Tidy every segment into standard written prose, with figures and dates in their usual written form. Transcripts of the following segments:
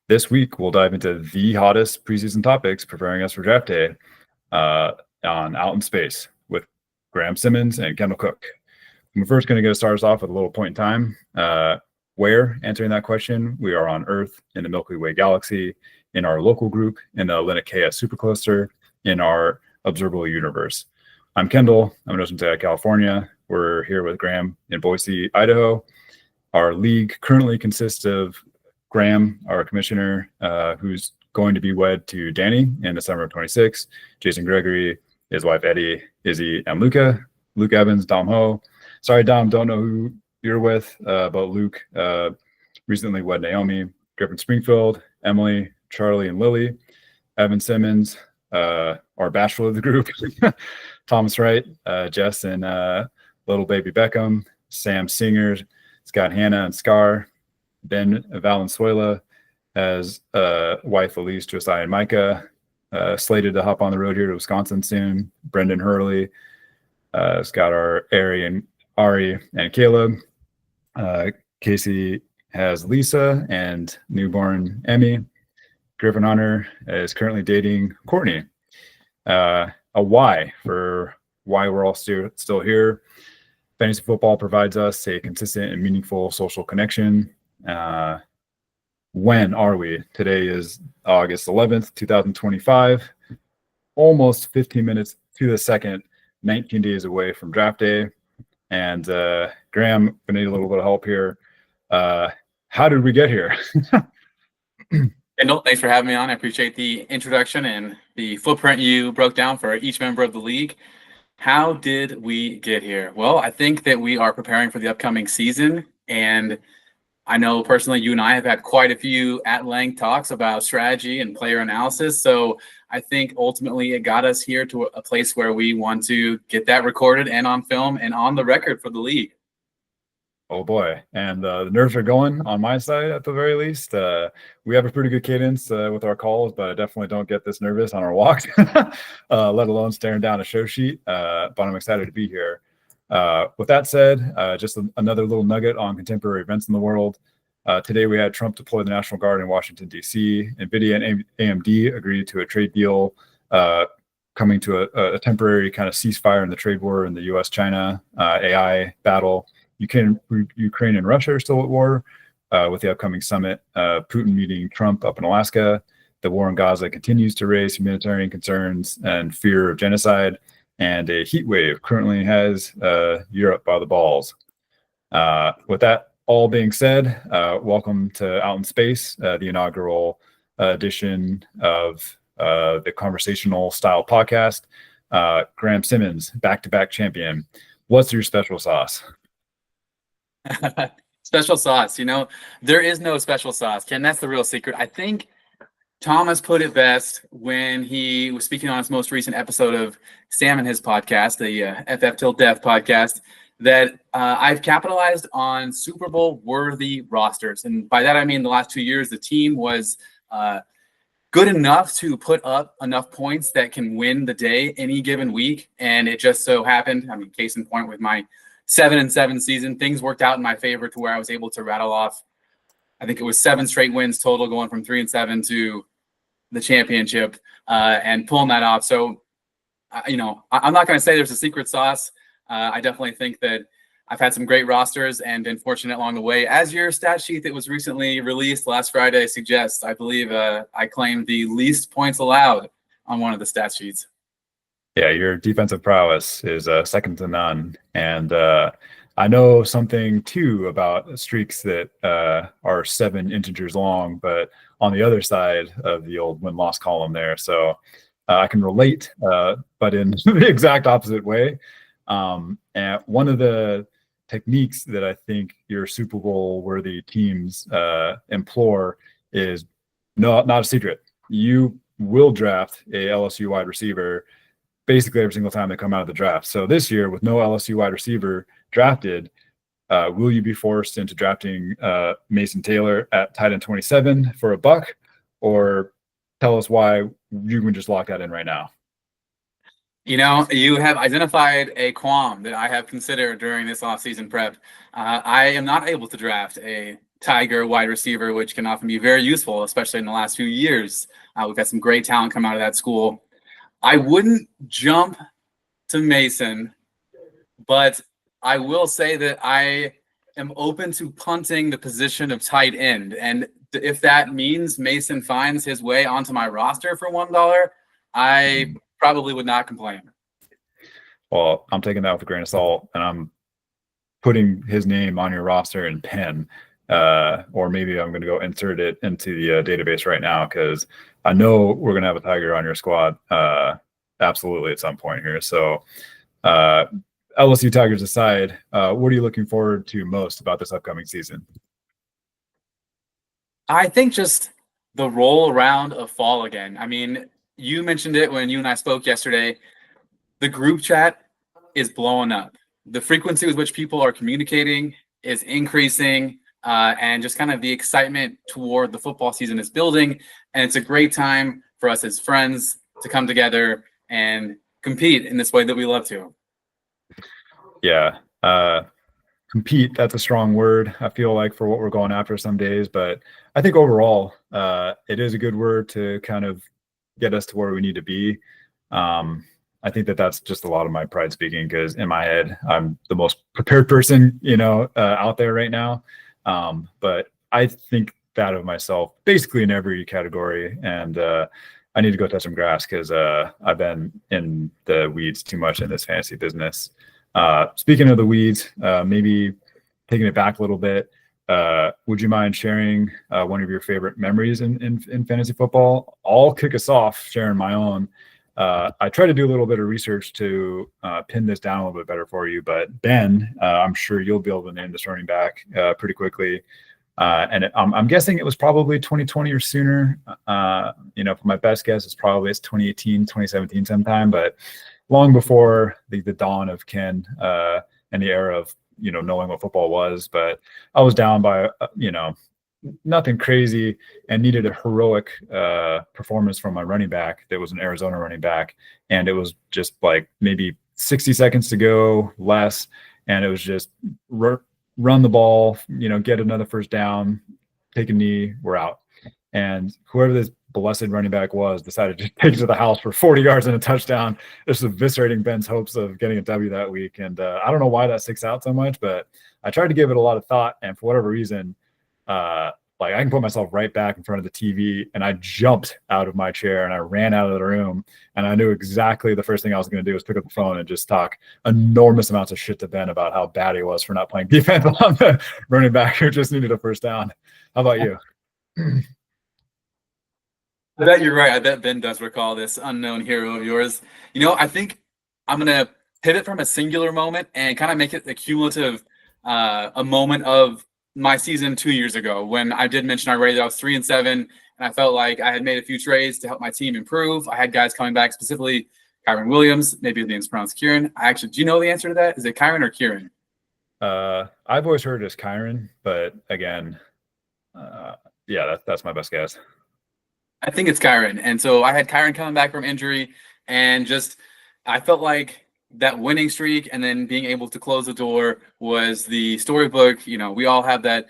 This week, we'll dive into the hottest preseason topics preparing us for draft day on Out in Space with Graham Simmons and Kendall Cook. I'm first going to start us off with a little point in time. Where, answering that question, we are on Earth in the Milky Way galaxy, in our local group, in the Linatea supercluster, in our observable universe. I'm Kendall. I'm in Oceanside, California. We're here with Graham in Boise, Idaho. Our league currently consists of Graham, our commissioner, who's going to be wed to Danny in the summer of 26, Jason Gregory, his wife Eddie, Izzy, and Luke Evans, Dom Ho. Sorry, Dom, don't know who you're with, but Luke recently wed Naomi, Griffin Springfield, Emily, Charlie, and Lily, Evan Simmons, our bachelor of the group, Thomas Wright, Jess and little baby Beckham, Sam Singer, Scott Hanna and Scar, Ben Valenzuela has wife Elise, Josiah, and Micah, slated to hop on the road here to Wisconsin soon. Brendan Hurley, got our Ari and Caleb. Casey has Lisa and newborn Emmy. Griffin Hunter is currently dating Courtney. A why for why we're all still here. Fantasy football provides us a consistent and meaningful social connection. When are we? Today is August 11th, 2025. Almost 15 minutes to the second, 19 days away from draft day. And Graham, we need a little bit of help here. How did we get here? Kendall, thanks for having me on. I appreciate the introduction and the footprint you broke down for each member of the league. How did we get here? Well, I think that we are preparing for the upcoming season, and I know personally you and I have had quite a few at-length talks about strategy and player analysis, so I think ultimately it got us here to a place where we want to get that recorded and on film and on the record for the league. Oh boy, and the nerves are going on my side at the very least. We have a pretty good cadence with our calls, but I definitely don't get this nervous on our walks, let alone staring down a show sheet. But I'm excited to be here. With that said, just another little nugget on contemporary events in the world. Today we had Trump deploy the National Guard in Washington, D.C. NVIDIA and AMD agreed to a trade deal coming to a temporary kind of ceasefire in the trade war in the U.S.-China AI battle. Ukraine and Russia are still at war with the upcoming summit. Putin meeting Trump up in Alaska. The war in Gaza continues to raise humanitarian concerns and fear of genocide. And a heat wave currently has Europe by the balls. With that all being said, welcome to Out in Space, the inaugural edition of the conversational style podcast. Graham Simmons, back-to-back champion. What's your special sauce? Special sauce, there is no special sauce, Ken. That's the real secret. I think Thomas put it best when he was speaking on his most recent episode of Sam and his podcast, the FF Till Death podcast, that I've capitalized on Super Bowl worthy rosters. And by that, I mean the last 2 years, the team was good enough to put up enough points that can win the day any given week. And it just so happened, case in point with my 7-7 season, things worked out in my favor to where I was able to rattle off, I think it was 7 straight wins total, going from 3-7 to the championship and pulling that off. So, I'm not going to say there's a secret sauce. I definitely think that I've had some great rosters and been fortunate along the way. As your stat sheet that was recently released last Friday suggests, I believe I claimed the least points allowed on one of the stat sheets. Yeah, your defensive prowess is second to none. And I know something, too, about streaks that are 7 integers long, but on the other side of the old win-loss column there. So I can relate, but in the exact opposite way. And one of the techniques that I think your Super Bowl-worthy teams implore is not a secret. You will draft a LSU wide receiver basically every single time they come out of the draft. So this year, with no LSU wide receiver drafted, will you be forced into drafting Mason Taylor at tight end 27 for $1? Or tell us why you can just lock that in right now? You have identified a qualm that I have considered during this offseason prep. I am not able to draft a Tiger wide receiver, which can often be very useful, especially in the last few years. We've had some great talent come out of that school. I wouldn't jump to Mason, but I will say that I am open to punting the position of tight end. And if that means Mason finds his way onto my roster for $1, I probably would not complain. Well, I'm taking that with a grain of salt, and I'm putting his name on your roster in pen. Or maybe I'm going to go insert it into the database right now, because I know we're going to have a Tiger on your squad absolutely at some point here. So LSU Tigers aside, what are you looking forward to most about this upcoming season? I think just the roll around of fall again. I mean, you mentioned it when you and I spoke yesterday. The group chat is blowing up. The frequency with which people are communicating is increasing, and just kind of the excitement toward the football season is building. And it's a great time for us as friends to come together and compete in this way that we love to. Yeah. Compete, that's a strong word, I feel like, for what we're going after some days. But I think overall, it is a good word to kind of get us to where we need to be. I think that's just a lot of my pride speaking, because in my head, I'm the most prepared person, out there right now. But I think that of myself basically in every category. And I need to go touch some grass, because I've been in the weeds too much in this fantasy business. Speaking of the weeds, maybe taking it back a little bit, would you mind sharing one of your favorite memories in fantasy football? I'll kick us off sharing my own. I tried to do a little bit of research to pin this down a little bit better for you, but Ben, I'm sure you'll be able to name this running back pretty quickly. And I'm guessing it was probably 2020 or sooner. For my best guess, it's 2018, 2017 sometime, but long before the dawn of Ken and the era of, knowing what football was. But I was down by, nothing crazy, and needed a heroic performance from my running back that was an Arizona running back. And it was just like maybe 60 seconds to go, less. And it was just run the ball, get another first down, take a knee, we're out. And whoever this blessed running back was decided to take it to the house for 40 yards and a touchdown. This was eviscerating Ben's hopes of getting a W that week. And I don't know why that sticks out so much, but I tried to give it a lot of thought. And for whatever reason, I can put myself right back in front of the TV, and I jumped out of my chair and I ran out of the room, and I knew exactly the first thing I was going to do was pick up the phone and just talk enormous amounts of shit to Ben about how bad he was for not playing defense on the running back who just needed a first down. How about you? I bet you're right. I bet Ben does recall this unknown hero of yours. I think I'm going to pivot from a singular moment and kind of make it a cumulative a moment of my season 2 years ago, when I did mention already that I was 3-7, and I felt like I had made a few trades to help my team improve. I had guys coming back, specifically Kyron Williams. Maybe his name's pronounced Kieran. Do you know the answer to that? Is it Kyron or Kieran? I've always heard it as Kyron, but again, that's my best guess. I think it's Kyron. And so I had Kyron coming back from injury, and just I felt like that winning streak and then being able to close the door was the storybook. We all have that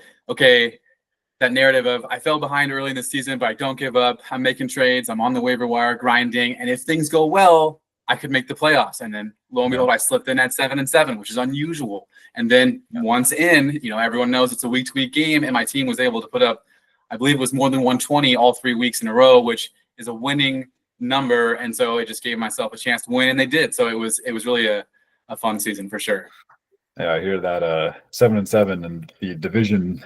narrative of I fell behind early in the season, but I don't give up. I'm making trades. I'm on the waiver wire grinding. And if things go well, I could make the playoffs. And then lo and behold, I slipped in at 7-7, which is unusual. And then once in, everyone knows it's a week-to-week game, and my team was able to put up, I believe it was more than 120 all 3 weeks in a row, which is a winning number. And so it just gave myself a chance to win, and they did. So it was really a fun season for sure. Yeah, I hear that 7-7 and the division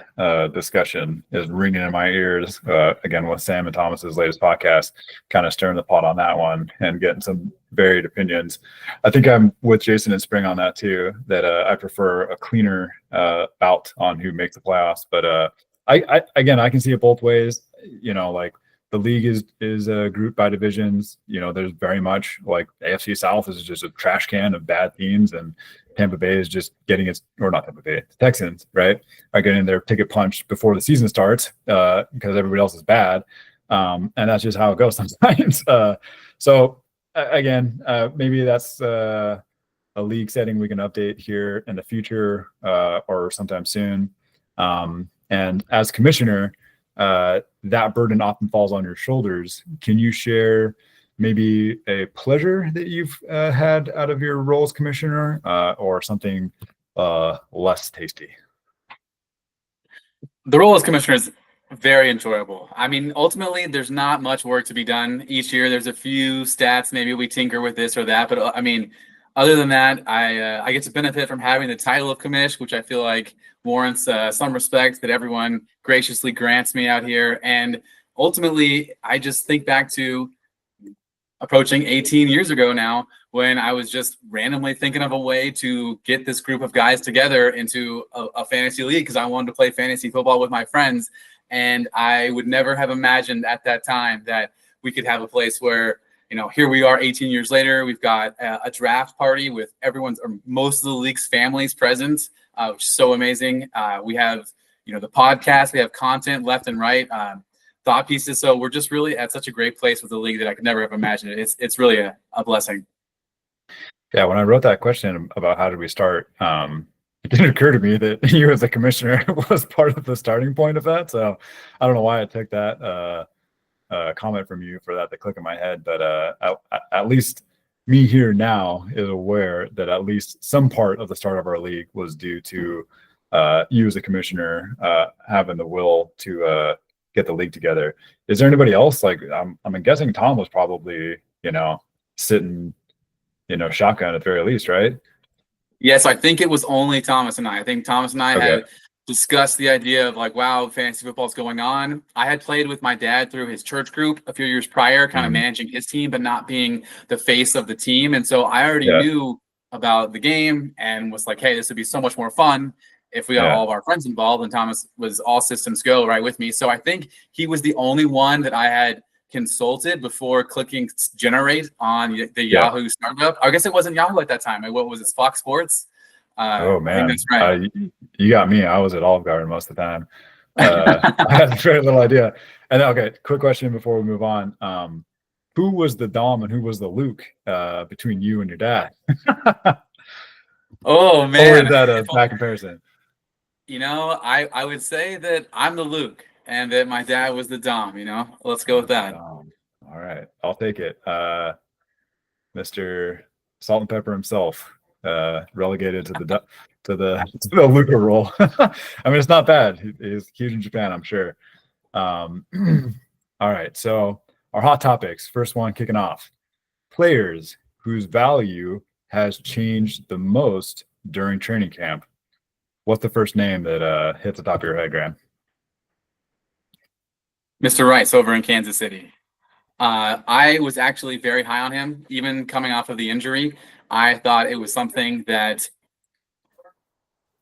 discussion is ringing in my ears. Again, with Sam and Thomas's latest podcast, kind of stirring the pot on that one and getting some varied opinions. I think I'm with Jason and Spring on that too, that I prefer a cleaner bout on who makes the playoffs. But I can see it both ways. The league is grouped by divisions. There's very much like AFC South is just a trash can of bad teams, and Tampa Bay is just getting the Texans, right, are getting their ticket punched before the season starts because everybody else is bad. And that's just how it goes sometimes. So again, maybe that's a league setting we can update here in the future or sometime soon. And as commissioner, that burden often falls on your shoulders. Can you share maybe a pleasure that you've had out of your role as commissioner or something less tasty? The role as commissioner is very enjoyable. I mean, ultimately, there's not much work to be done each year. There's a few stats, maybe we tinker with this or that, but I mean, other than that, I get to benefit from having the title of commish, which I feel like warrants some respect that everyone graciously grants me out here. And ultimately, I just think back to approaching 18 years ago now, when I was just randomly thinking of a way to get this group of guys together into a fantasy league because I wanted to play fantasy football with my friends. And I would never have imagined at that time that we could have a place where, you know, here we are 18 years later, we've got a draft party with everyone's or most of the league's families present, which is so amazing. We have, you know, the podcast, we have content left and right. Thought pieces. So we're just really at such a great place with the league that I could never have imagined it. It's really a blessing. Yeah, when I wrote that question about how did we start, it didn't occur to me that you as a commissioner was part of the starting point of that. So I don't know why I took that comment from you for that to click in my head. But at least me here now is aware that at least some part of the start of our league was due to you as a commissioner having the will to get the league together. Is there anybody else? Like I'm guessing Tom was probably, you know, sitting, you know, shotgun at the very least, right? Yes, I think it was only Thomas and I. I think Thomas and I had discussed the idea of like, wow, fantasy football is going on. I had played with my dad through his church group a few years prior, kind of managing his team, but not being the face of the team. And so I already knew about the game and was like, hey, this would be so much more fun if we got all of our friends involved. And Thomas was all systems go right with me. So I think he was the only one that I had consulted before clicking generate on the Yahoo startup. I guess it wasn't Yahoo at that time. What was it? Fox Sports. Oh man, I think that's right. You got me. I was at Olive Garden most of the time. I had very little idea. And okay, quick question before we move on. Who was the Dom and who was the Luke between you and your dad? Oh man, or is that a bad comparison? You know, I would say that I'm the Luke and that my dad was the Dom, you know. Let's go with that. All right, I'll take it. Mr. Salt and Pepper himself, relegated to the Luca role. I mean, it's not bad. He's huge in Japan, I'm sure. All right, so our hot topics. First one kicking off. Players whose value has changed the most during training camp. What's the first name that hits the top of your head, Graham? Mr. Rice over in Kansas City. I was actually very high on him, even coming off of the injury. I thought it was something that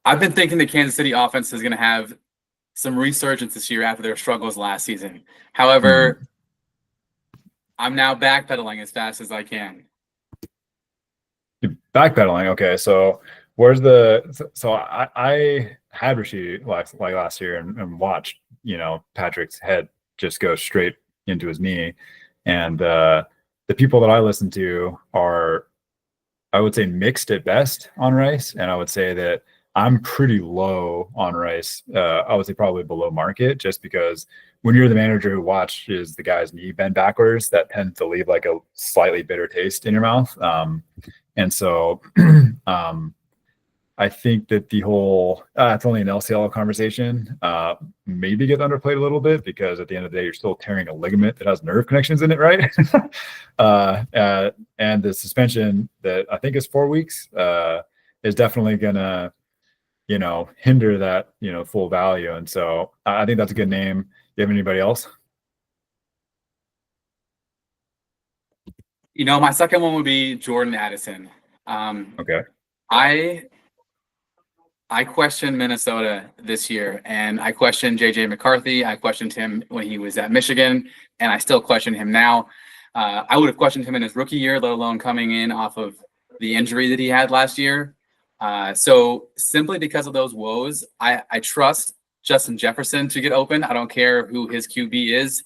I've been thinking the Kansas City offense is going to have some resurgence this year after their struggles last season. However, I'm now backpedaling as fast as I can. You're backpedaling. Okay, so where's I had Rashid last year and watched, you know, Patrick's head just go straight into his knee. And the people that I listen to are, I would say, mixed at best on Rice. And I would say that I'm pretty low on Rice. I would say probably below market, just because when you're the manager who watches the guy's knee bend backwards, that tends to leave like a slightly bitter taste in your mouth. And so I think that the whole it's only an LCL conversation maybe get underplayed a little bit, because at the end of the day, you're still tearing a ligament that has nerve connections in it, right? And the suspension that I think is 4 weeks is definitely gonna, you know, hinder that, you know, full value. And so I think that's a good name. Do you have anybody else? You know, my second one would be Jordan Addison. Okay. I questioned Minnesota this year, and I questioned JJ McCarthy. I questioned him when he was at Michigan, and I still question him now. I would have questioned him in his rookie year, let alone coming in off of the injury that he had last year. So simply because of those woes, I trust Justin Jefferson to get open. I don't care who his QB is.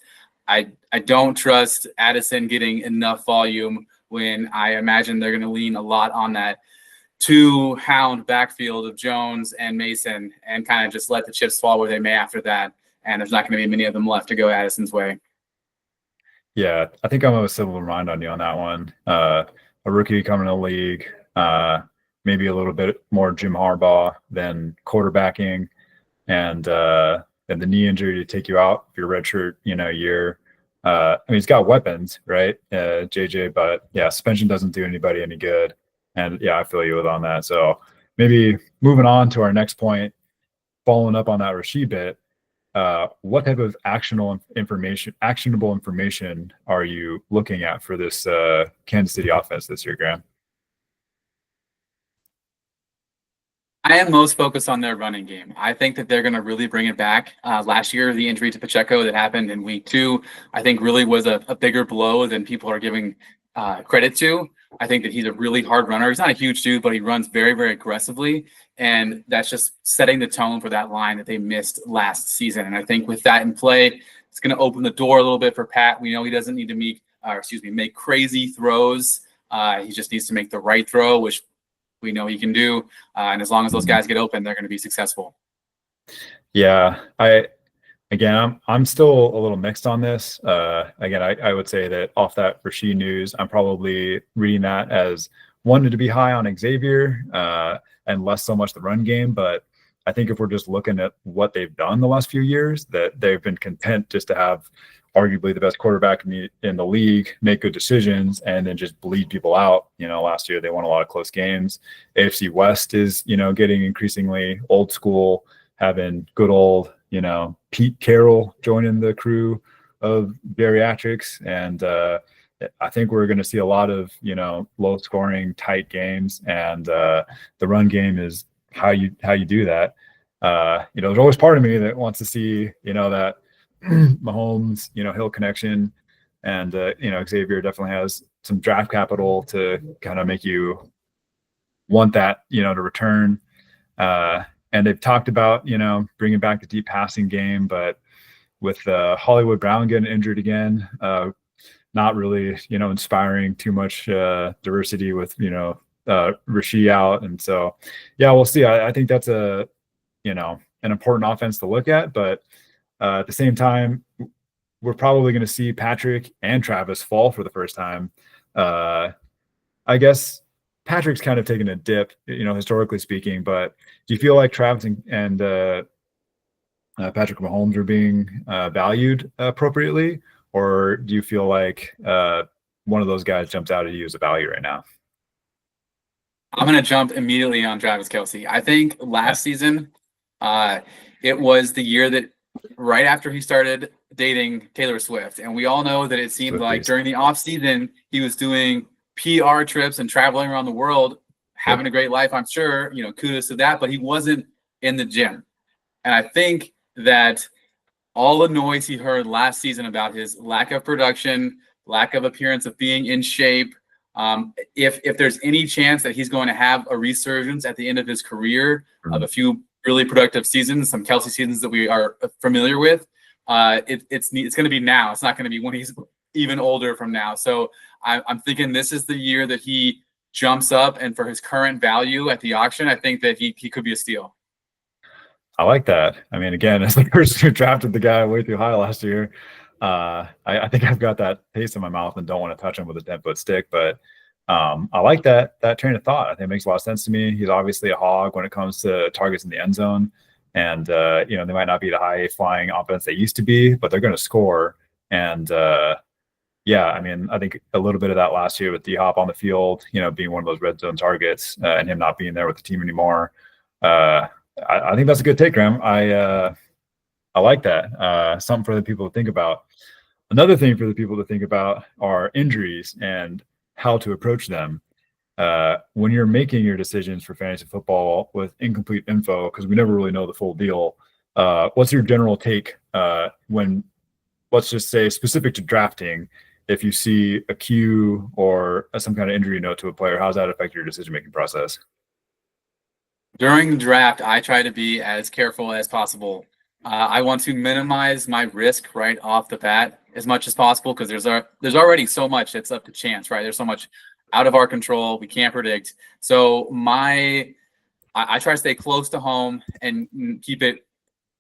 I don't trust Addison getting enough volume when I imagine they're going to lean a lot on that two-hound backfield of Jones and Mason and kind of just let the chips fall where they may after that. And there's not going to be many of them left to go Addison's way. Yeah, I think I'm of a similar mind on you on that one. A rookie coming to the league, maybe a little bit more Jim Harbaugh than quarterbacking, and the knee injury to take you out if you're redshirt, year. I mean, he's got weapons, right, JJ, but yeah, suspension doesn't do anybody any good. And yeah, I feel you on that. So maybe moving on to our next point, following up on that Rasheed bit. What type of actionable information are you looking at for this Kansas City offense this year, Graham? I am most focused on their running game. I think that they're going to really bring it back. Last year, the injury to Pacheco that happened in week 2, I think really was a bigger blow than people are giving credit to. I think that he's a really hard runner. He's not a huge dude, but he runs very, very aggressively. And that's just setting the tone for that line that they missed last season. And I think with that in play, it's going to open the door a little bit for Pat. We know he doesn't need to make crazy throws. He just needs to make the right throw, which we know he can do. And as long as those guys get open, they're going to be successful. Yeah, I'm still a little mixed on this. Again, I would say that off that Rasheed news, I'm probably reading that as wanted to be high on Xavier and less so much the run game. But I think if we're just looking at what they've done the last few years, that they've been content just to have arguably the best quarterback in the league, make good decisions, and then just bleed people out. Last year they won a lot of close games. AFC West is, getting increasingly old school, having good old, Pete Carroll joining the crew of geriatrics. And I think we're going to see a lot of, low scoring, tight games. And the run game is how you do that. There's always part of me that wants to see, that Mahomes, Hill connection. And, Xavier definitely has some draft capital to kind of make you want that, to return. And they've talked about, bringing back the deep passing game, but with Hollywood Brown getting injured again, not really, inspiring too much diversity with, Rasheed out. And so, yeah, we'll see. I think that's an important offense to look at, but at the same time, we're probably going to see Patrick and Travis fall for the first time. I guess Patrick's kind of taken a dip, historically speaking, but do you feel like Travis and Patrick Mahomes are being valued appropriately, or do you feel like one of those guys jumps out at you as a value right now? I'm going to jump immediately on Travis Kelce. I think last season, it was the year that right after he started dating Taylor Swift. And we all know that it seemed like during the off season, he was doing PR trips and traveling around the world, having a great life. I'm sure, kudos to that, but he wasn't in the gym. And I think that all the noise he heard last season about his lack of production, lack of appearance of being in shape, if there's any chance that he's going to have a resurgence at the end of his career of a few really productive seasons, some Kelce seasons that we are familiar with, it's going to be now. It's not going to be when he's even older from now. So I'm thinking this is the year that he jumps up, and for his current value at the auction, I think that he could be a steal. I like that. I mean, again, as the person who drafted the guy way too high last year, I think I've got that taste in my mouth and don't want to touch him with a 10-foot stick. But I like that train of thought. I think it makes a lot of sense to me. He's obviously a hog when it comes to targets in the end zone. And, they might not be the high flying offense they used to be, but they're going to score. And, yeah, I mean, I think a little bit of that last year with D-Hop on the field, being one of those red zone targets and him not being there with the team anymore. I think that's a good take, Graham. I like that. Something for the people to think about. Another thing for the people to think about are injuries and how to approach them. When you're making your decisions for fantasy football with incomplete info, because we never really know the full deal, what's your general take when, let's just say, specific to drafting, if you see a Q or some kind of injury note to a player, how does that affect your decision-making process? During the draft, I try to be as careful as possible. I want to minimize my risk right off the bat. as much as possible because there's already so much that's up to chance, right? There's so much out of our control we can't predict. So I try to stay close to home and keep it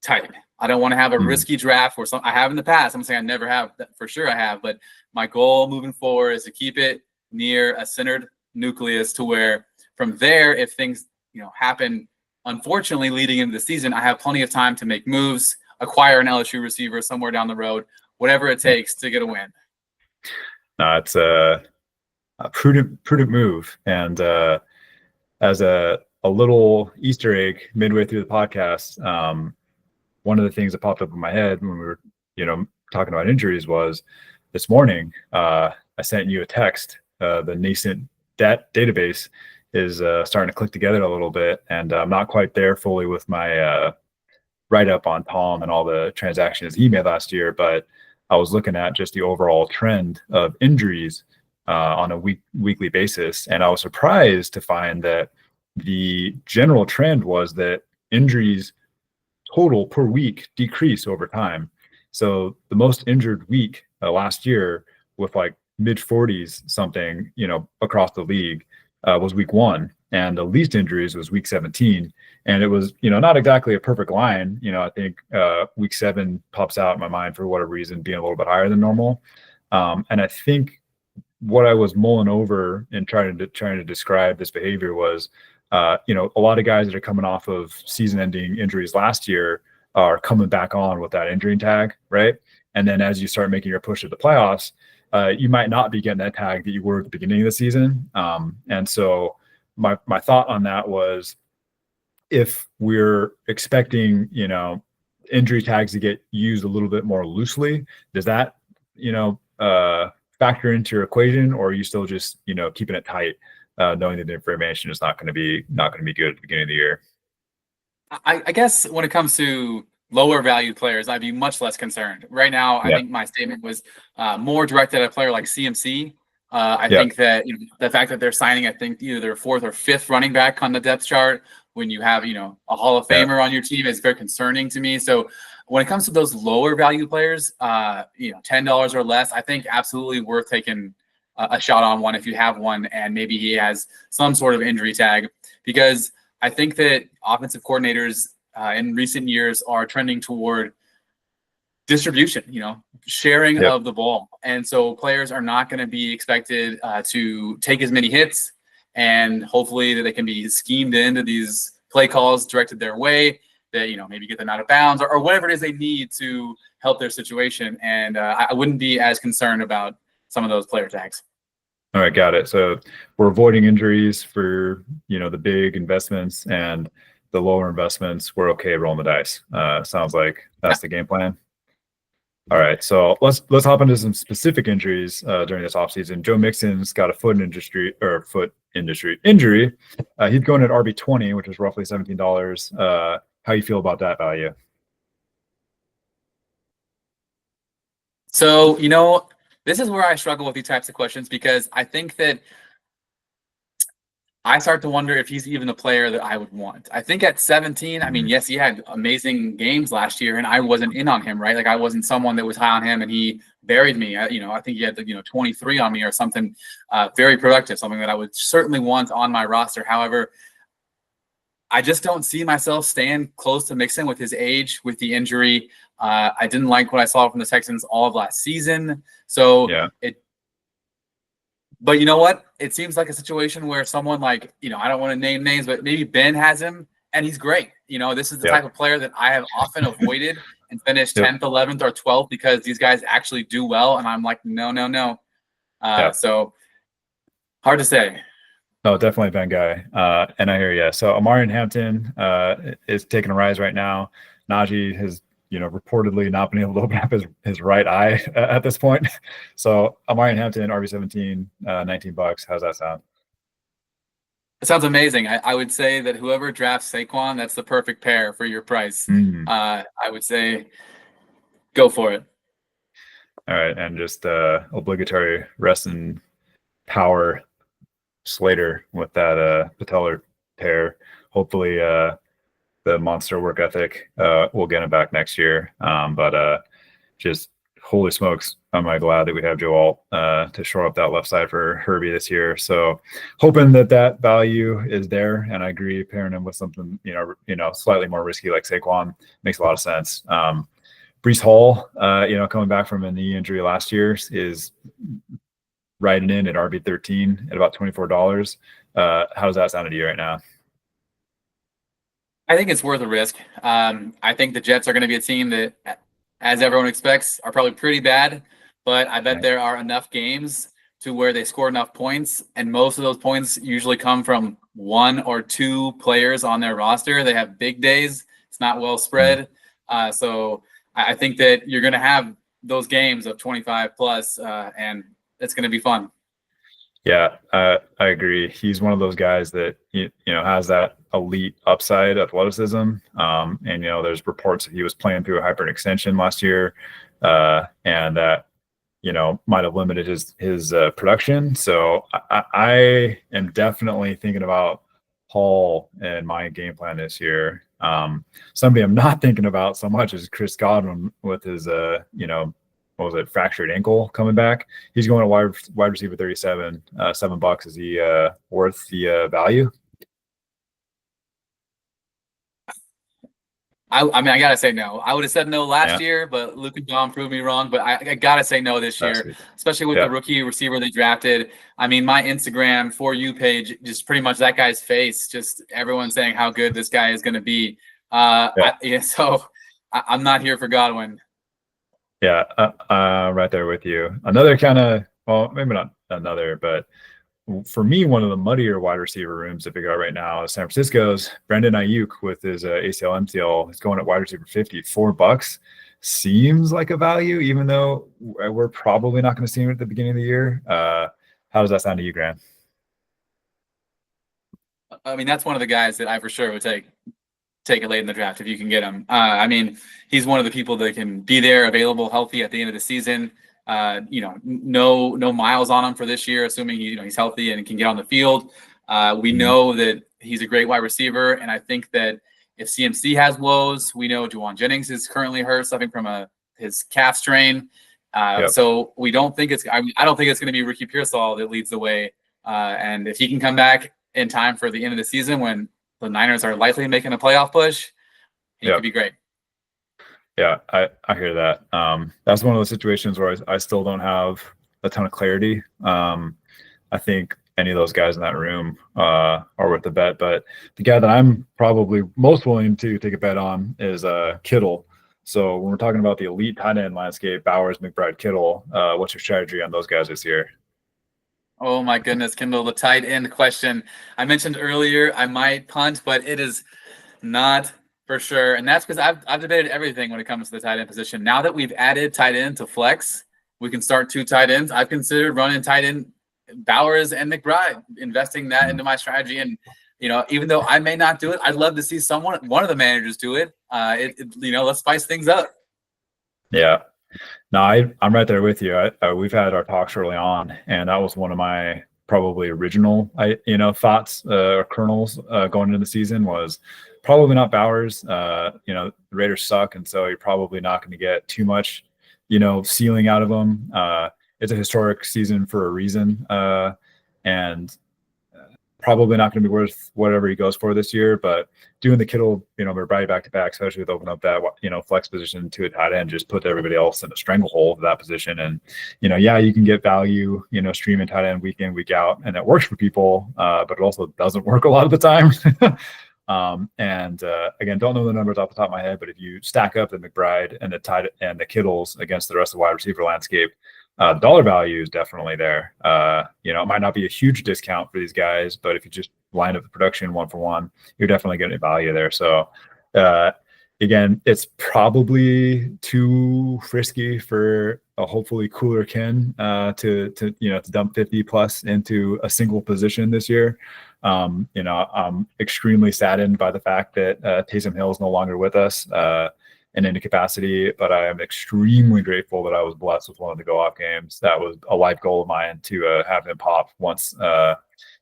tight. I don't want to have a risky draft where I have in the past. I'm saying I never have, for sure I have, but my goal moving forward is to keep it near a centered nucleus to where from there, if things happen, unfortunately, leading into the season, I have plenty of time to make moves, acquire an LSU receiver somewhere down the road, whatever it takes to get a win. No, it's a prudent move. And as a little Easter egg midway through the podcast, one of the things that popped up in my head when we were, talking about injuries was this morning, I sent you a text. The nascent database is starting to click together a little bit, and I'm not quite there fully with my write-up on Tom and all the transactions he made last year, but I was looking at just the overall trend of injuries on a weekly basis, and I was surprised to find that the general trend was that injuries total per week decrease over time. So the most injured week last year with like mid 40s something, across the league was week 1, and the least injuries was week 17. And it was, not exactly a perfect line. I think week 7 pops out in my mind for whatever reason being a little bit higher than normal. And I think what I was mulling over and trying to describe this behavior was, a lot of guys that are coming off of season-ending injuries last year are coming back on with that injury tag, right? And then as you start making your push to the playoffs, you might not be getting that tag that you were at the beginning of the season. And so my thought on that was, if we're expecting, injury tags to get used a little bit more loosely, does that, factor into your equation, or are you still just, keeping it tight, knowing that the information is not going to be good at the beginning of the year? I guess when it comes to lower valued players, I'd be much less concerned. Right now, I think my statement was more directed at a player like CMC. I think that the fact that they're signing, I think either their 4th or 5th running back on the depth chart when you have a Hall of Famer on your team is very concerning to me. So when it comes to those lower value players, $10 or less, I think absolutely worth taking a shot on one if you have one, and maybe he has some sort of injury tag, because I think that offensive coordinators in recent years are trending toward distribution, sharing of the ball. And so players are not going to be expected to take as many hits, and hopefully that they can be schemed into these play calls directed their way that, maybe get them out of bounds or whatever it is they need to help their situation. And I wouldn't be as concerned about some of those player tags. All right, got it. So we're avoiding injuries for, the big investments, and the lower investments, we're okay rolling the dice. Sounds like that's the game plan. All right, so let's hop into some specific injuries during this offseason. Joe Mixon's got a foot injury. He's going at RB20, which is roughly $17. How you feel about that value? So, this is where I struggle with these types of questions, because I think that I start to wonder if he's even the player that I would want. I think at 17, I mean, yes, he had amazing games last year, and I wasn't in on him, right? Like, I wasn't someone that was high on him, and he buried me. I think he had 23 on me or something, very productive, something that I would certainly want on my roster. However, I just don't see myself staying close to Mixon with his age, with the injury. I didn't like what I saw from the Texans all of last season. So but you know what? It seems like a situation where someone like, I don't want to name names, but maybe Ben has him and he's great. This is the type of player that I have often avoided and finished 10th, 11th, or 12th because these guys actually do well. And I'm like, no. So hard to say. No, definitely Ben guy. And I hear you. So Amarian Hampton is taking a rise right now. Najee has, reportedly not been able to open up his right eye at this point. So Amarian Hampton, RB17, $19. How's that sound? It sounds amazing. I would say that whoever drafts Saquon, that's the perfect pair for your price. I would say go for it. All right. And just obligatory rest and power Slater with that patellar tear. Hopefully the monster work ethic will get him back next year. But just holy smokes, am I glad that we have Joe Alt to shore up that left side for Herbie this year. So hoping that value is there. And I agree, pairing him with something, slightly more risky like Saquon makes a lot of sense. Breece Hall, coming back from a knee injury last year, is riding in at RB13 at about $24. How does that sound to you right now? I think it's worth a risk. I think the Jets are going to be a team that, as everyone expects, are probably pretty bad, but I bet there are enough games to where they score enough points, and most of those points usually come from one or two players on their roster. They have big days. It's not well spread. So I think that you're going to have those games of 25 plus, and it's going to be fun. Yeah, I agree. He's one of those guys that has that elite upside athleticism. And there's reports that he was playing through a hybrid extension last year, and that might have limited his production. So I am definitely thinking about Hall in my game plan this year. Somebody I'm not thinking about so much is Chris Godwin with his what was it, fractured ankle coming back. He's going to wide receiver 37, $7. Is he worth the value? I mean, I gotta say no. I would have said no last year, but Luke and Dom proved me wrong. But I gotta say no this year, especially with the rookie receiver they drafted. I mean, my Instagram For You page, just pretty much that guy's face. Just everyone saying how good this guy is going to be. So I'm not here for Godwin. Yeah, right there with you. Another kind of, well, maybe not another, but for me, one of the muddier wide receiver rooms to figure out right now is San Francisco's Brandon Ayuk with his ACL MCL. He's going at wide receiver 50, $4. Seems like a value, even though we're probably not going to see him at the beginning of the year. How does that sound to you, Grant? I mean, that's one of the guys that I for sure would take it late in the draft if you can get him. I mean, he's one of the people that can be there, available, healthy at the end of the season. No miles on him for this year, assuming he's healthy and can get on the field. We know that he's a great wide receiver, and I think that if CMC has woes, we know Juwan Jennings is currently hurt, suffering from his calf strain. So we don't think I don't think it's going to be Ricky Pearsall that leads the way. And if he can come back in time for the end of the season when the Niners are likely making a playoff push, he could be great. Yeah, I hear that. That's one of those situations where I still don't have a ton of clarity. I think any of those guys in that room are worth the bet, but the guy that I'm probably most willing to take a bet on is Kittle. So when we're talking about the elite tight end landscape, Bowers, McBride, Kittle, what's your strategy on those guys this year? Oh my goodness, Kendall, the tight end question. I mentioned earlier I might punt, but it is not for sure. And that's because I've debated everything when it comes to the tight end position. Now that we've added tight end to flex, we can start two tight ends. I've considered running tight end Bowers and McBride, investing that into my strategy. And, even though I may not do it, I'd love to see one of the managers do it. Let's spice things up. Yeah. No, I'm right there with you. We've had our talks early on, and that was one of my probably original, thoughts or kernels going into the season was probably not Bowers. The Raiders suck, and so you're probably not going to get too much, ceiling out of them. It's a historic season for a reason, and probably not going to be worth whatever he goes for this year. But doing the Kittle, McBride back to back, especially with opening up that flex position to a tight end, just put everybody else in a stranglehold of that position. And you can get value, streaming tight end week in, week out, and it works for people, but it also doesn't work a lot of the time. Again, don't know the numbers off the top of my head, but if you stack up the McBride and the Kittles against the rest of the wide receiver landscape, dollar value is definitely there. It might not be a huge discount for these guys, but if you just line up the production one for one, you're definitely getting value there. So, again, it's probably too frisky for a hopefully cooler Ken to dump 50 plus into a single position this year. I'm extremely saddened by the fact that Taysom Hill is no longer with us. And into capacity, but I am extremely grateful that I was blessed with one of the go-off games. That was a life goal of mine to have him pop once.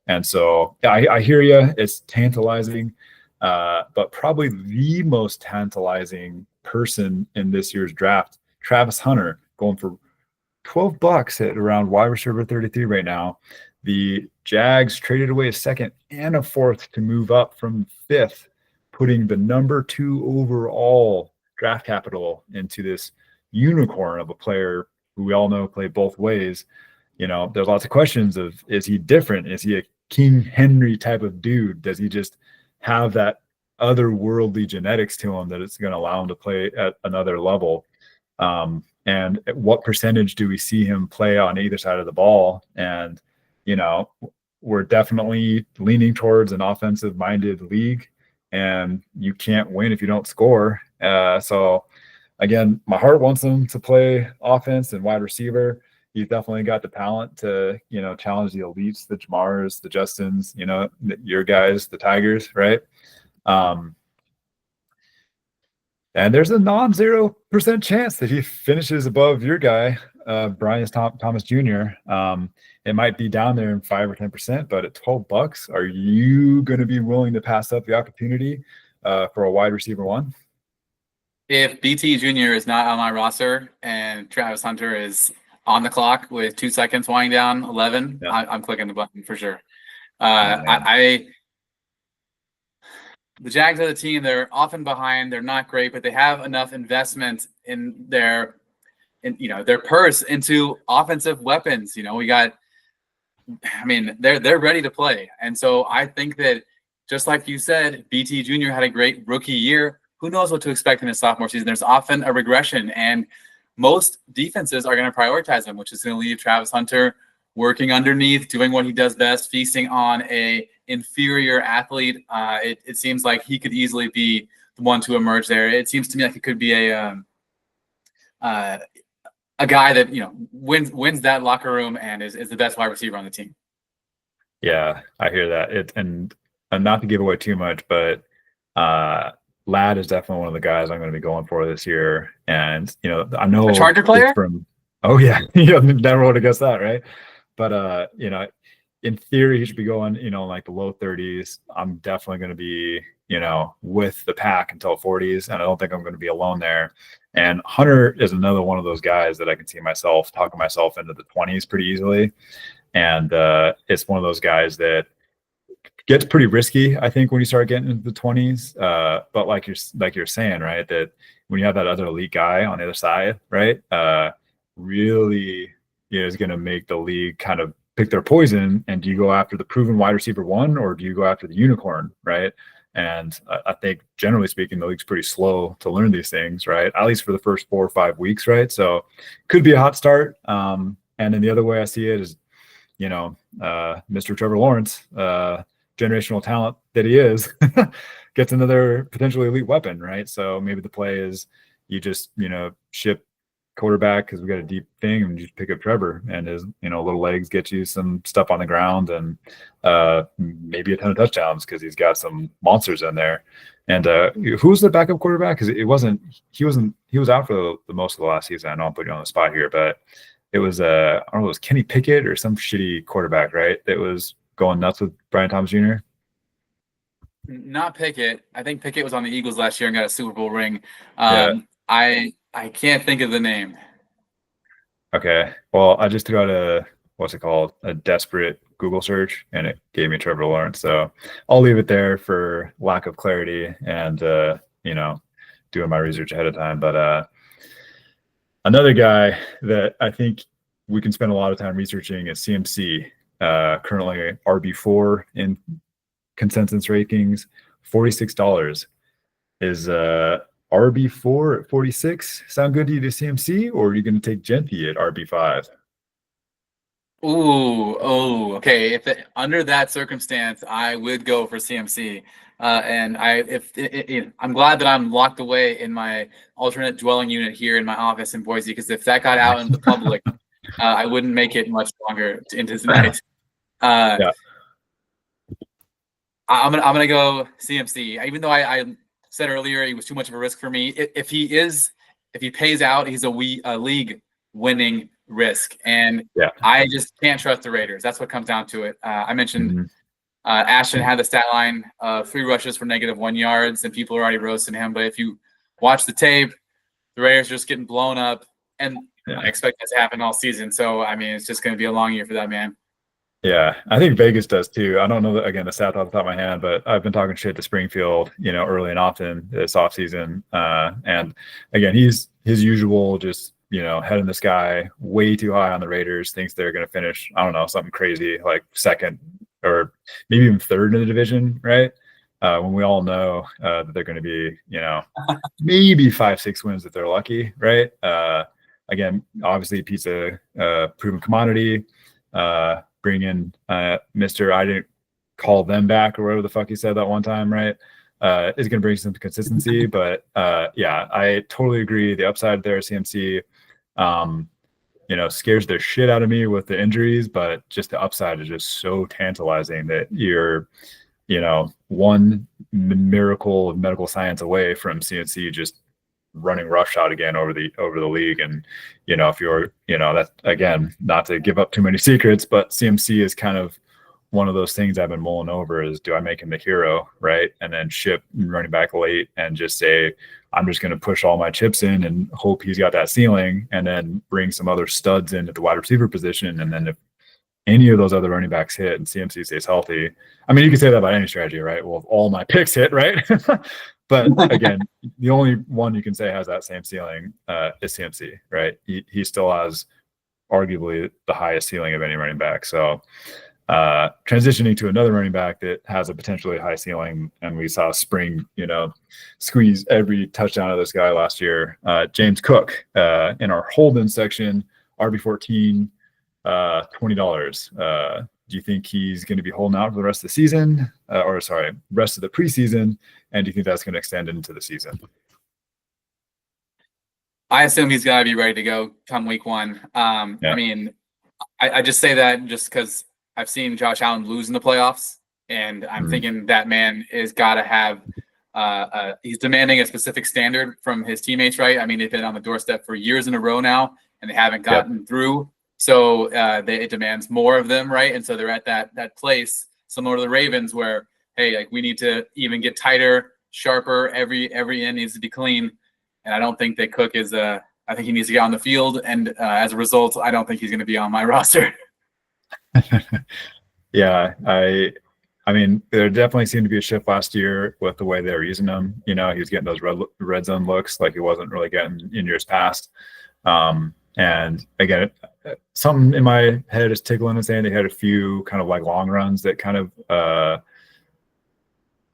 And so I hear you. It's tantalizing, but probably the most tantalizing person in this year's draft, Travis Hunter, going for $12 at around wide receiver 33 right now. The Jags traded away a second and a fourth to move up from fifth, putting the number 2 overall draft capital into this unicorn of a player who we all know played both ways. There's lots of questions of, is he different? Is he a King Henry type of dude? Does he just have that otherworldly genetics to him that it's going to allow him to play at another level? And at what percentage do we see him play on either side of the ball? And, we're definitely leaning towards an offensive minded league, and you can't win if you don't score. So again, my heart wants him to play offense and wide receiver. He's definitely got the talent to, challenge the elites, the Jamars, the Justins, your guys, the Tigers, right? And there's a non-0% chance that he finishes above your guy, Brian Thomas Jr. It might be down there in 5 or 10%, but at $12, are you going to be willing to pass up the opportunity for a wide receiver one? If BT Jr. is not on my roster and Travis Hunter is on the clock with 2 seconds winding down 11, Yeah. I'm clicking the button for sure. The Jags are the team. They're often behind. They're not great, but they have enough investment in their purse into offensive weapons. They're ready to play. And so I think that, just like you said, BT Jr. had a great rookie year. Who knows what to expect in his sophomore season? There's often a regression, and most defenses are going to prioritize him, which is going to leave Travis Hunter working underneath, doing what he does best, feasting on a inferior athlete. It seems like he could easily be the one to emerge there. It seems to me like it could be a guy that wins that locker room and is the best wide receiver on the team. Yeah, I hear that. And not to give away too much, but Ladd is definitely one of the guys I'm going to be going for this year. And I know a Charger player. Oh yeah, you never would have guessed that, right? But in theory, he should be going, like the low 30s. I'm definitely going to be, with the pack until 40s, and I don't think I'm going to be alone there. And Hunter is another one of those guys that I can see myself talking myself into the 20s pretty easily. And it's one of those guys that gets pretty risky, I think, when you start getting into the 20s. But like you're saying, right, that when you have that other elite guy on the other side, right, really is going to make the league kind of pick their poison. And do you go after the proven wide receiver one, or do you go after the unicorn, right? And I think, generally speaking, the league's pretty slow to learn these things, right? At least for the first 4 or 5 weeks, right? So could be a hot start. And then the other way I see it is, Mr. Trevor Lawrence, generational talent that he is, gets another potentially elite weapon, right? So maybe the play is you just, ship quarterback because we got a deep thing, and you just pick up Trevor, and his little legs get you some stuff on the ground, and maybe a ton of touchdowns because he's got some monsters in there. And who's the backup quarterback? Because he was out for the most of the last season. I know I'm putting you on the spot here, but it was I don't know, it was Kenny Pickett or some shitty quarterback, right? That was going nuts with Brian Thomas Jr. Not Pickett. I think Pickett was on the Eagles last year and got a Super Bowl ring. Yeah. I can't think of the name. Okay. Well, I just threw out a desperate Google search, and it gave me Trevor Lawrence. So I'll leave it there for lack of clarity and, doing my research ahead of time. But another guy that I think we can spend a lot of time researching is CMC, currently RB4 in consensus rankings, $46. Is RB4 at 46 sound good to you to CMC, or are you going to take Genthy at RB5? Okay. Under that circumstance, I would go for CMC. And I'm glad that I'm locked away in my alternate dwelling unit here in my office in Boise, because if that got out in the public, I wouldn't make it much longer into tonight. Yeah. I'm gonna go CMC, even though I said earlier he was too much of a risk for me. If he pays out, he's a league winning risk, and I just can't trust the Raiders. That's what comes down to it. I mentioned Ashton had the stat line of 3 rushes for -1 yards, and people are already roasting him. But if you watch the tape, the Raiders are just getting blown up. And Yeah. I expect that to happen all season. So, I mean, it's just going to be a long year for that man. Yeah, I think Vegas does too. I don't know that, again, the stats off the top of my head, but I've been talking shit to Springfield, early and often this offseason. And again, he's his usual, just, head in the sky, way too high on the Raiders, thinks they're going to finish, I don't know, something crazy like second or maybe even third in the division, right? When we all know that they're going to be, maybe 5-6 wins if they're lucky, right? Again, obviously, pizza proven commodity. Bring in Mr. I didn't call them back or whatever the fuck he said that one time, right? Is going to bring some consistency, but yeah, I totally agree. The upside there, CMC, scares the shit out of me with the injuries, but just the upside is just so tantalizing that you're, one miracle of medical science away from CMC just running roughshod again over the league. And if you're that, again, not to give up too many secrets, but CMC is kind of one of those things I've been mulling over is, do I make him the hero, right? And then ship running back late and just say, I'm just going to push all my chips in and hope he's got that ceiling, and then bring some other studs in at the wide receiver position. And then if any of those other running backs hit and CMC stays healthy, I mean, you can say that about any strategy, right? Well, if all my picks hit, right? But again, the only one you can say has that same ceiling is CMC, right? He still has arguably the highest ceiling of any running back. So transitioning to another running back that has a potentially high ceiling, and we saw Spring, squeeze every touchdown of this guy last year, James Cook, in our Holden section, RB14, $20. Do you think he's going to be holding out for the rest of the season, rest of the preseason? And do you think that's going to extend into the season? I assume he's got to be ready to go come week one. I mean, I just say that just because I've seen Josh Allen lose in the playoffs, and I'm thinking that man is got to have he's demanding a specific standard from his teammates, right? I mean, they've been on the doorstep for years in a row now, and they haven't gotten through. So it demands more of them, right? And so they're at that place similar to the Ravens where, hey, like we need to even get tighter, sharper. Every end needs to be clean. And I don't think that Cook is. I think he needs to get on the field, and as a result, I don't think he's going to be on my roster. Yeah, I mean, there definitely seemed to be a shift last year with the way they were using him. He was getting those red zone looks like he wasn't really getting in years past. And again, something in my head is tickling and saying they had a few kind of like long runs that kind of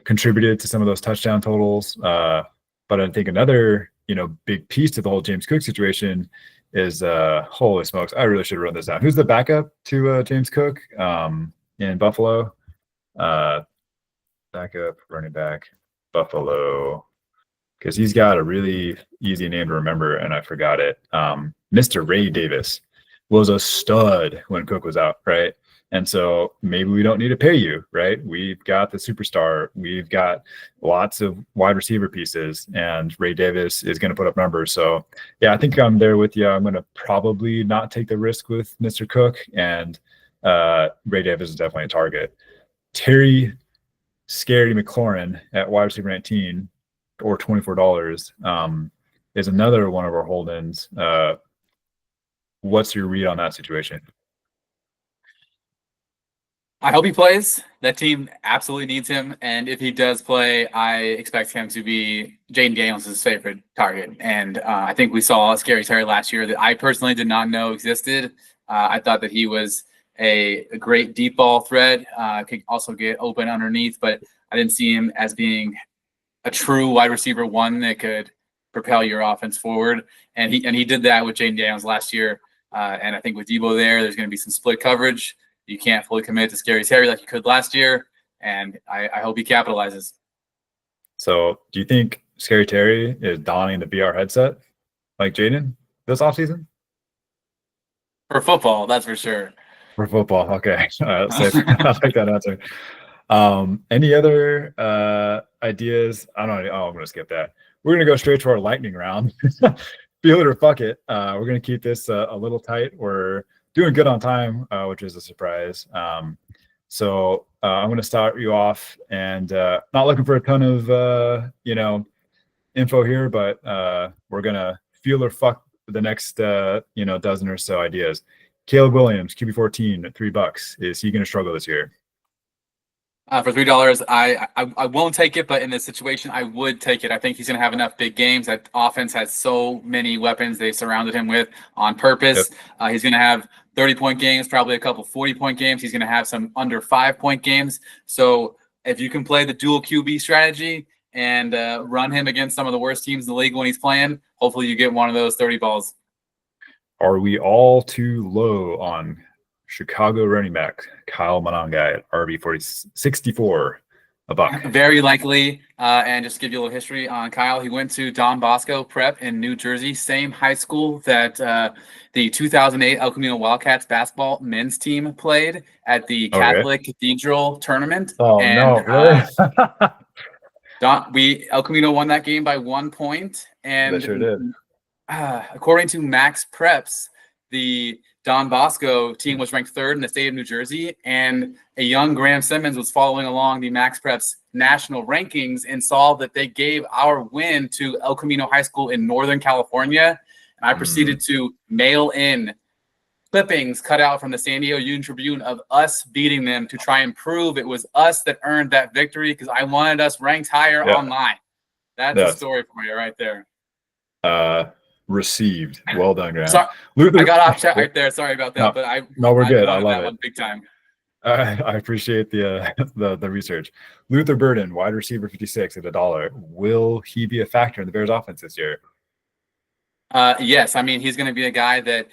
contributed to some of those touchdown totals. But I think another, big piece to the whole James Cook situation is holy smokes, I really should have written this down. Who's the backup to James Cook in Buffalo? Backup running back, Buffalo, because he's got a really easy name to remember, and I forgot it. Mr. Ray Davis was a stud when Cook was out, right? And so maybe we don't need to pay you, right? We've got the superstar. We've got lots of wide receiver pieces, and Ray Davis is going to put up numbers. So, yeah, I think I'm there with you. I'm going to probably not take the risk with Mr. Cook, and Ray Davis is definitely a target. Terry Scary McLaurin at wide receiver 19 or $24 is another one of our hold-ins. What's your read on that situation? I hope he plays. That team absolutely needs him. And if he does play, I expect him to be Jaden Daniels' favorite target. And I think we saw Scary Terry last year that I personally did not know existed. I thought that he was a great deep ball threat, could also get open underneath, but I didn't see him as being a true wide receiver one that could propel your offense forward. And he did that with Jaden Daniels last year. And I think with Debo there's going to be some split coverage. You can't fully commit to Scary Terry like you could last year, and I hope he capitalizes. So do you think Scary Terry is donning the BR headset like Jaden this offseason? For football, that's for sure. For football, okay. I like that answer. Any other ideas? I don't know. Oh, I'm going to skip that. We're going to go straight to our lightning round. Feel it or fuck it. We're going to keep this a little tight. We're doing good on time, which is a surprise. So I'm going to start you off, and not looking for a ton of info here, but we're going to feel or fuck the next dozen or so ideas. Caleb Williams, QB14 at $3. Is he going to struggle this year? For $3, I won't take it, but in this situation, I would take it. I think he's going to have enough big games. That offense has so many weapons they surrounded him with on purpose. Yep. He's going to have 30-point games, probably a couple 40-point games. He's going to have some under 5-point games. So if you can play the dual QB strategy and run him against some of the worst teams in the league when he's playing, hopefully you get one of those 30 balls. Are we all too low on Chicago running back Kyle Monangai at RB 64 $1? Very likely. And just to give you a little history on Kyle, he went to Don Bosco Prep in New Jersey, same high school that the 2008 El Camino Wildcats basketball men's team played at the Catholic Cathedral tournament. Oh, and, no, really? El Camino won that game by 1 point. And they sure did. According to Max Preps, the Don Bosco team was ranked 3rd in the state of New Jersey, and a young Graham Simmons was following along the Max Preps national rankings and saw that they gave our win to El Camino High School in Northern California. And I proceeded to mail in clippings cut out from the San Diego Union Tribune of us beating them to try and prove it was us that earned that victory because I wanted us ranked higher online. That's a story for you right there. Received. Well done, Graham. Sorry, I got off chat right there. Sorry about that. We're good. I love it. Big time. I appreciate the research. Luther Burden, wide receiver 56 at $1. Will he be a factor in the Bears offense this year? Yes. I mean, he's going to be a guy that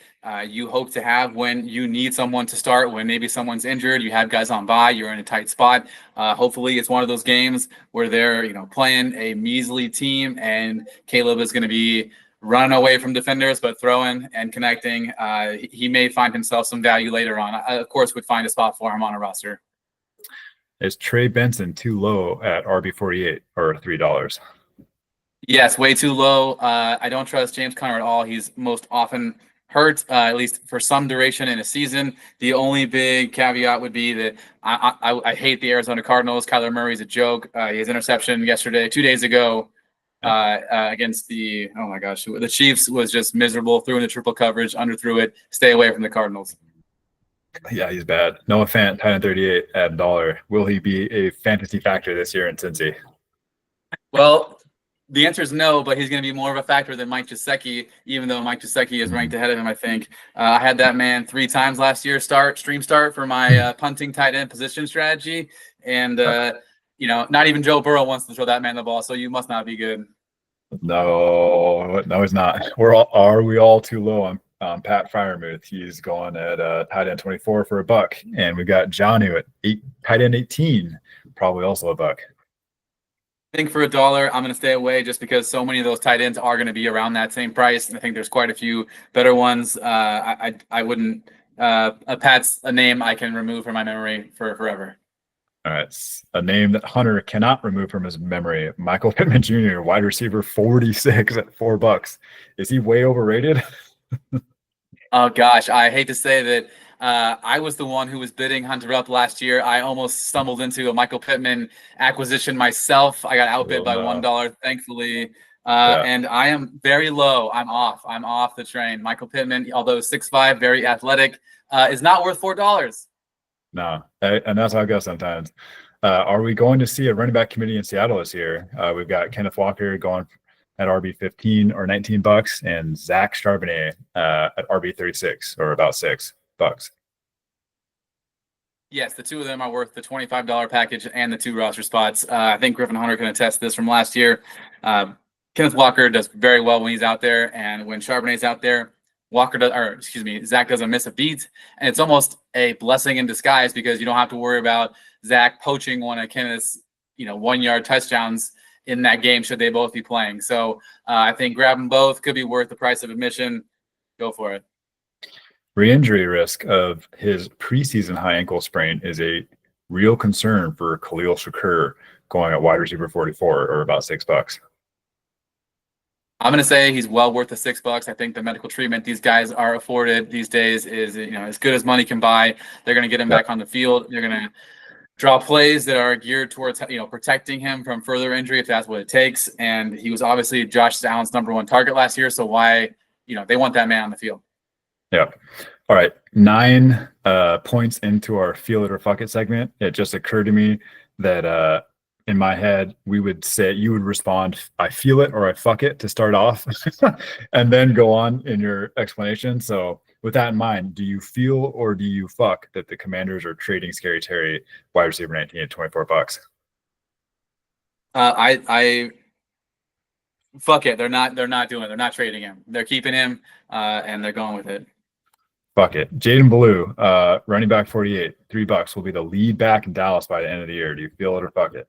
you hope to have when you need someone to start, when maybe someone's injured, you have guys on bye, you're in a tight spot. Hopefully it's one of those games where they're, playing a measly team and Caleb is going to be running away from defenders, but throwing and connecting. He may find himself some value later on. I, of course, would find a spot for him on a roster. Is Trey Benson too low at RB 48 or $3? Yes, way too low. I don't trust James Conner at all. He's most often hurt, at least for some duration in a season. The only big caveat would be that I hate the Arizona Cardinals. Kyler Murray's a joke. His interception 2 days ago against the Chiefs was just miserable. Threw into triple coverage, underthrew it. Stay away from the Cardinals. Yeah, he's bad. Noah Fant, tight end 38 at $1. Will he be a fantasy factor this year in Cincy? Well, the answer is no, but he's going to be more of a factor than Mike Gesicki, even though Mike Gesicki is ranked ahead of him, I think. I had that man 3 times last year stream start for my punting tight end position strategy. And, not even Joe Burrow wants to throw that man the ball, so you must not be good. No, he's not. Are we all too low on Pat Freiermuth? He's going at tight end 24 for $1. And we got Jonnu at tight end 18, probably also $1. I think for $1, I'm going to stay away just because so many of those tight ends are going to be around that same price. And I think there's quite a few better ones. I wouldn't. Pat's a name I can remove from my memory for forever. All right. A name that Hunter cannot remove from his memory. Michael Pittman Jr., wide receiver 46 at $4. Is he way overrated? Oh, gosh. I hate to say that. I was the one who was bidding Hunter up last year. I almost stumbled into a Michael Pittman acquisition myself. I got outbid by $1, thankfully. And I am very low. I'm off the train. Michael Pittman, although 6'5", very athletic, is not worth $4. No, and that's how it goes sometimes. Are we going to see a running back committee in Seattle this year? We've got Kenneth Walker going at RB 15 or $19, and Zach Charbonnet at RB 36 or about $6. Yes, the two of them are worth the $25 package and the 2 roster spots. I think Griffin Hunter can attest this from last year. Kenneth Walker does very well when he's out there, and when Charbonnet's out there, Zach doesn't miss a beat, and it's almost a blessing in disguise because you don't have to worry about Zach poaching one of Kenneth's 1-yard touchdowns in that game should they both be playing. So I think grab them both, could be worth the price of admission. Go for it. Re-injury risk of his preseason high ankle sprain is a real concern for Khalil Shakur going at wide receiver 44 or about $6. I'm going to say he's well worth the $6. I think the medical treatment these guys are afforded these days is as good as money can buy. They're going to get him back on the field. They're going to draw plays that are geared towards protecting him from further injury if that's what it takes. And he was obviously Josh Allen's #1 target last year. So why they want that man on the field. Yeah. All right. 9 points into our feel it or fuck it segment. It just occurred to me that in my head, you would respond, I feel it or I fuck it to start off, and then go on in your explanation. So with that in mind, do you feel or do you fuck that the Commanders are trading Scary Terry, wide receiver 19 at $24? I fuck it. They're not doing it. They're not trading him. They're keeping him, and they're going with it. Fuck it. Jaden Blue, running back 48, $3 will be the lead back in Dallas by the end of the year. Do you feel it or fuck it?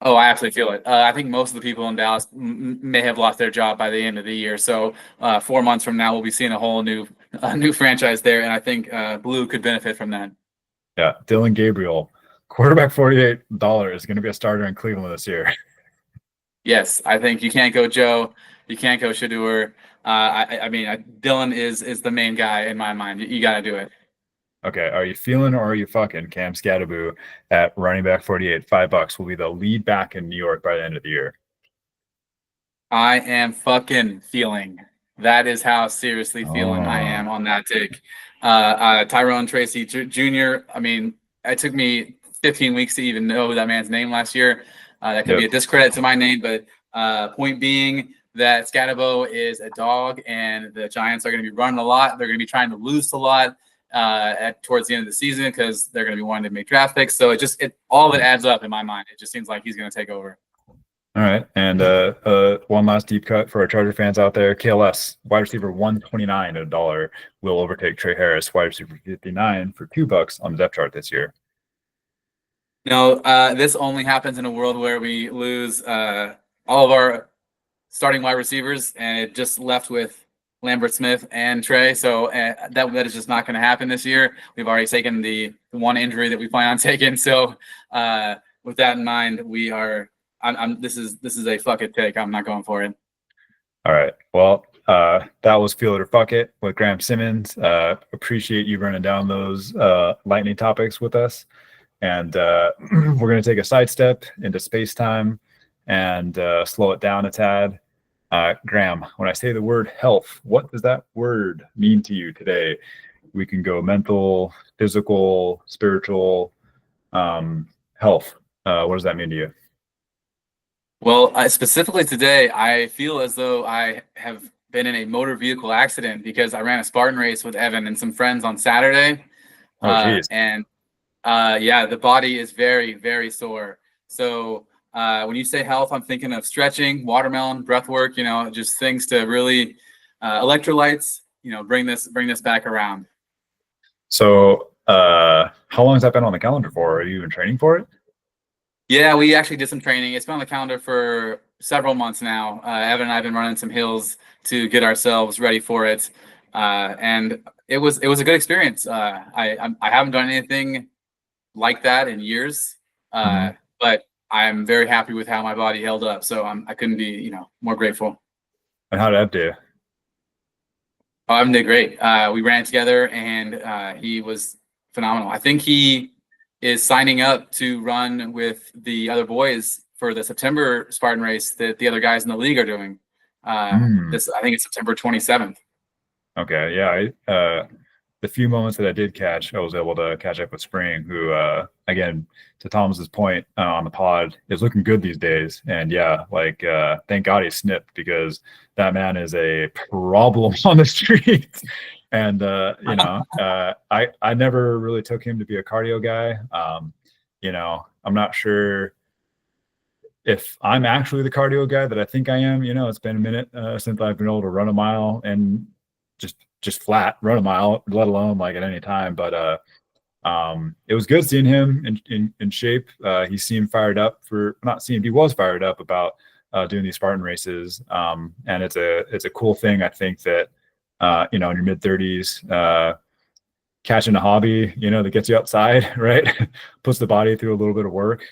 Oh, I absolutely feel it. I think most of the people in Dallas may have lost their job by the end of the year. So 4 months from now, we'll be seeing a whole new franchise there, and I think Blue could benefit from that. Yeah, Dylan Gabriel, quarterback $48 is going to be a starter in Cleveland this year. Yes, I think you can't go Joe, you can't go Shador. I mean, Dylan is the main guy in my mind. You got to do it. Okay, are you feeling or are you fucking Cam Scatterbo at running back 48, $5 will be the lead back in New York by the end of the year? I am fucking feeling. That is how seriously feeling I am on that take. Tyrone Tracy Jr., I mean, it took me 15 weeks to even know that man's name last year. That could be a discredit to my name, but point being that Scatterbo is a dog, and the Giants are going to be running a lot. They're going to be trying to lose a lot towards the end of the season because they're going to be wanting to make draft picks. So all of it adds up in my mind. It just seems like he's going to take over. All right, and one last deep cut for our Charger fans out there. KLS, wide receiver 129 at $1 will overtake Trey Harris, wide receiver 59 for $2 on the depth chart this year. No, this only happens in a world where we lose all of our starting wide receivers, and it just left with Lambert Smith and Trey. So that is just not going to happen this year. We've already taken the one injury that we plan on taking. So with that in mind, this is a fuck it take. I'm not going for it. All right. Well, that was Feel It or Fuck It with Graham Simmons. Appreciate you running down those lightning topics with us. And we're going to take a sidestep into space-time and slow it down a tad. Graham, when I say the word health, what does that word mean to you today? We can go mental, physical, spiritual, health. What does that mean to you? Well, specifically today, I feel as though I have been in a motor vehicle accident because I ran a Spartan race with Evan and some friends on Saturday. Oh, geez. The body is very, very sore. So when you say health, I'm thinking of stretching, watermelon, breath work, just things to really electrolytes, bring this back around. So how long has that been on the calendar for? Are you even training for it? Yeah, we actually did some training. It's been on the calendar for several months now. Evan and I have been running some hills to get ourselves ready for it. And it was a good experience. I haven't done anything like that in years, but I'm very happy with how my body held up. So I couldn't be, more grateful. And how did Ev do? Oh, Evan did great. We ran together, and he was phenomenal. I think he is signing up to run with the other boys for the September Spartan race that the other guys in the league are doing. I think it's September 27th. Okay, yeah. The few moments that I did catch, I was able to catch up with Spring, who, again, to Thomas's point on the pod, is looking good these days. And yeah, thank God he snipped, because that man is a problem on the street. And I never really took him to be a cardio guy. I'm not sure if I'm actually the cardio guy that I think I am. It's been a minute since I've been able to run a mile and just flat run a mile, let alone at any time. But it was good seeing him in shape. He seemed fired up he was fired up about doing these Spartan races. And it's a cool thing. I think that, in your mid 30s, catching a hobby, that gets you outside, right? Puts the body through a little bit of work,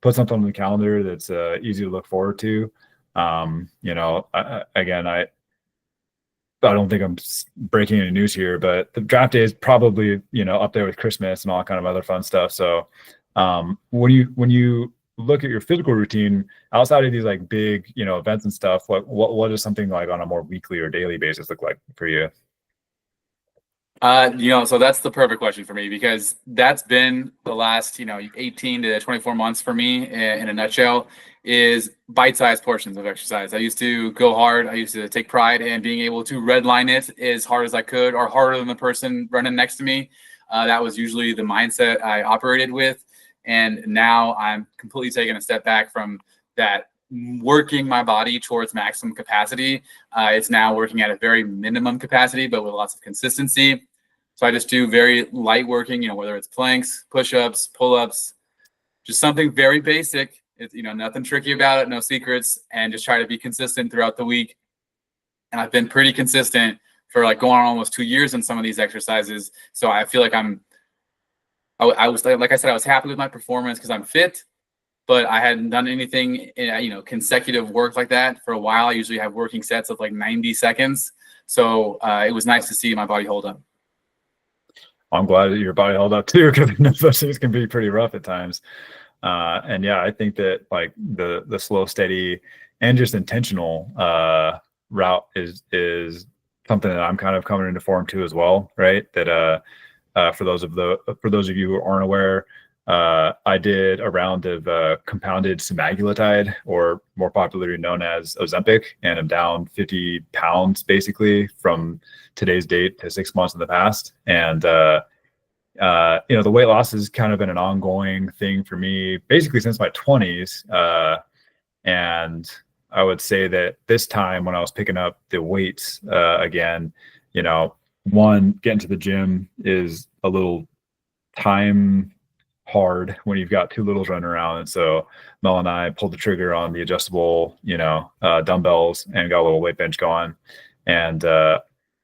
put something on the calendar that's easy to look forward to. I don't think I'm breaking any news here, but the draft day is probably, up there with Christmas and all kind of other fun stuff. So when you look at your physical routine outside of these like big, events and stuff, what does something like on a more weekly or daily basis look like for you? So that's the perfect question for me because that's been the last, 18 to 24 months for me in a nutshell is bite-sized portions of exercise. I used to go hard. I used to take pride in being able to redline it as hard as I could or harder than the person running next to me. That was usually the mindset I operated with. And now I'm completely taking a step back from that, working my body towards maximum capacity. It's now working at a very minimum capacity, but with lots of consistency. So I just do very light working, whether it's planks, push-ups, pull-ups, just something very basic. It's, nothing tricky about it, no secrets, and just try to be consistent throughout the week. And I've been pretty consistent for like going on almost 2 years in some of these exercises. So I feel like I was, like I said, I was happy with my performance because I'm fit, but I hadn't done anything, consecutive work like that for a while. I usually have working sets of like 90 seconds. So it was nice to see my body hold up. I'm glad that your body held up too, because those things can be pretty rough at times. And yeah, I think that like the slow, steady, and just intentional route is something that I'm kind of coming into form too as well, right? That for those of you who aren't aware, I did a round of compounded semaglutide, or more popularly known as Ozempic, and I'm down 50 pounds basically from today's date to 6 months in the past. And the weight loss has kind of been an ongoing thing for me basically since my 20s. And I would say that this time when I was picking up the weights again, one, getting to the gym is a little time hard when you've got two littles running around. And so Mel and I pulled the trigger on the adjustable, dumbbells and got a little weight bench going, and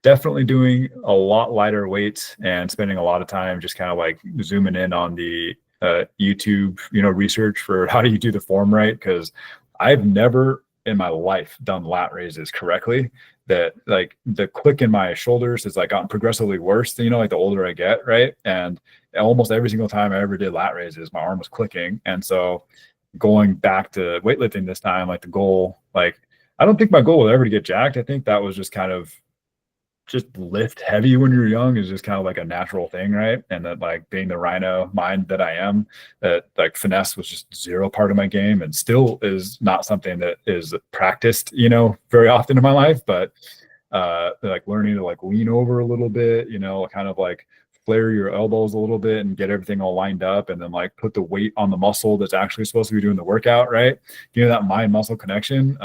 definitely doing a lot lighter weights and spending a lot of time just kind of like zooming in on the YouTube, research for how do you do the form right? Because I've never in my life done lat raises correctly. That like the click in my shoulders has like gotten progressively worse, like the older I get, right? And almost every single time I ever did lat raises, my arm was clicking. And so going back to weightlifting this time, like the goal, like I don't think my goal was ever to get jacked. I think that was just kind of just lift heavy when you're young is just kind of like a natural thing, right? And that like being the rhino mind that I am, that like finesse was just zero part of my game and still is not something that is practiced, very often in my life. But like learning to like lean over a little bit, kind of like flare your elbows a little bit and get everything all lined up, and then like put the weight on the muscle that's actually supposed to be doing the workout, right? That mind muscle connection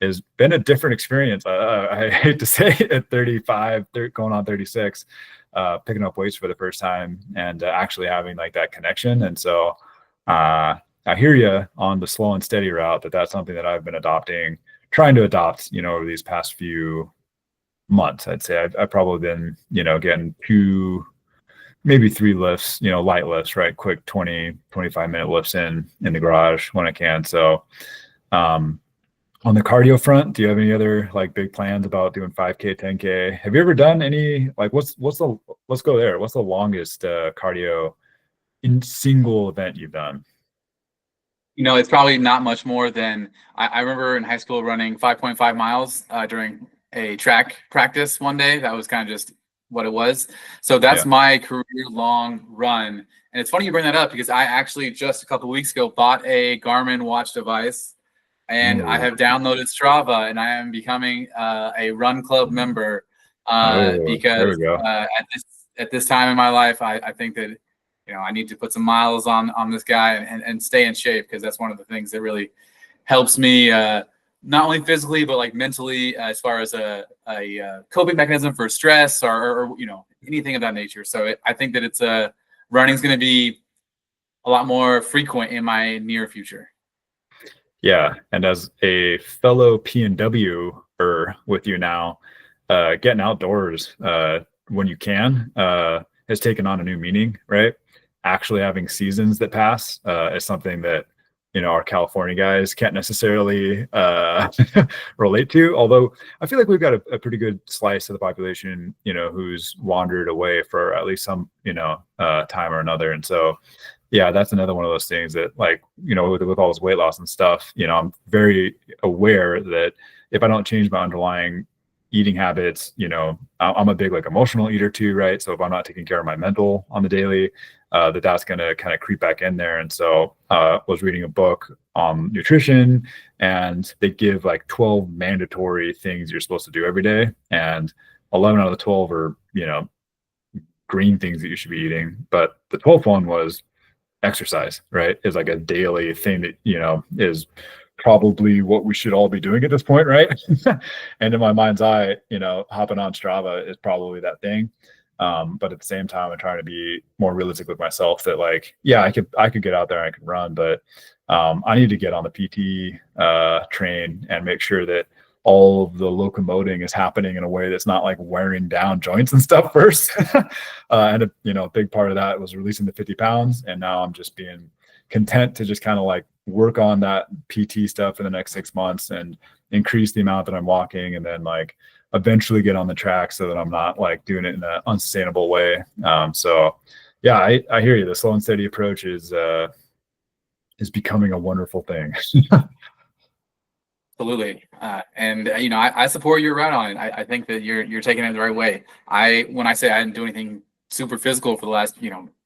has been a different experience. I hate to say it, at 35, going on 36, picking up weights for the first time and actually having like that connection. And so I hear you on the slow and steady route, that's something that I've been trying to adopt, over these past few months. I'd say I've probably been, getting 2, maybe 3 lifts, light lifts, right? Quick 20, 25-minute lifts in the garage when I can. So, on the cardio front, do you have any other like big plans about doing 5K, 10K? Have you ever done any, like let's go there. What's the longest cardio in single event you've done? It's probably not much more than I remember in high school running 5.5 miles during a track practice one day. That was kind of just what it was. So that's my career long run. And it's funny you bring that up because I actually just a couple of weeks ago bought a Garmin watch device. And I have downloaded Strava, and I am becoming a Run Club member because at this time in my life, I think that I need to put some miles on this guy and stay in shape, because that's one of the things that really helps me not only physically but like mentally, as far as a coping mechanism for stress or anything of that nature. So I think that running is going to be a lot more frequent in my near future. Yeah, and as a fellow PNW-er with you now, getting outdoors when you can has taken on a new meaning, right? Actually having seasons that pass is something that our California guys can't necessarily relate to. Although I feel like we've got a pretty good slice of the population, who's wandered away for at least some time or another, and so yeah, that's another one of those things that, like, with all this weight loss and stuff, I'm very aware that if I don't change my underlying eating habits, I'm a big like emotional eater too, right? So if I'm not taking care of my mental on the daily, that's going to kind of creep back in there. And so was reading a book on nutrition, and they give like 12 mandatory things you're supposed to do every day, and 11 out of the 12 are green things that you should be eating, but the 12th one was exercise, right? Is like a daily thing that is probably what we should all be doing at this point, right? And in my mind's eye, hopping on Strava is probably that thing. But at the same time, I'm trying to be more realistic with myself that, like, yeah, I could get out there and I could run, but I need to get on the PT train and make sure that all of the locomoting is happening in a way that's not like wearing down joints and stuff first. And a big part of that was releasing the 50 pounds. And now I'm just being content to just kind of like work on that PT stuff for the next 6 months and increase the amount that I'm walking, and then like eventually get on the track so that I'm not like doing it in an unsustainable way. So yeah, I hear you. The slow and steady approach is becoming a wonderful thing. Absolutely. And I support your route on it. I think that you're taking it the right way. When I say I didn't do anything super physical for the last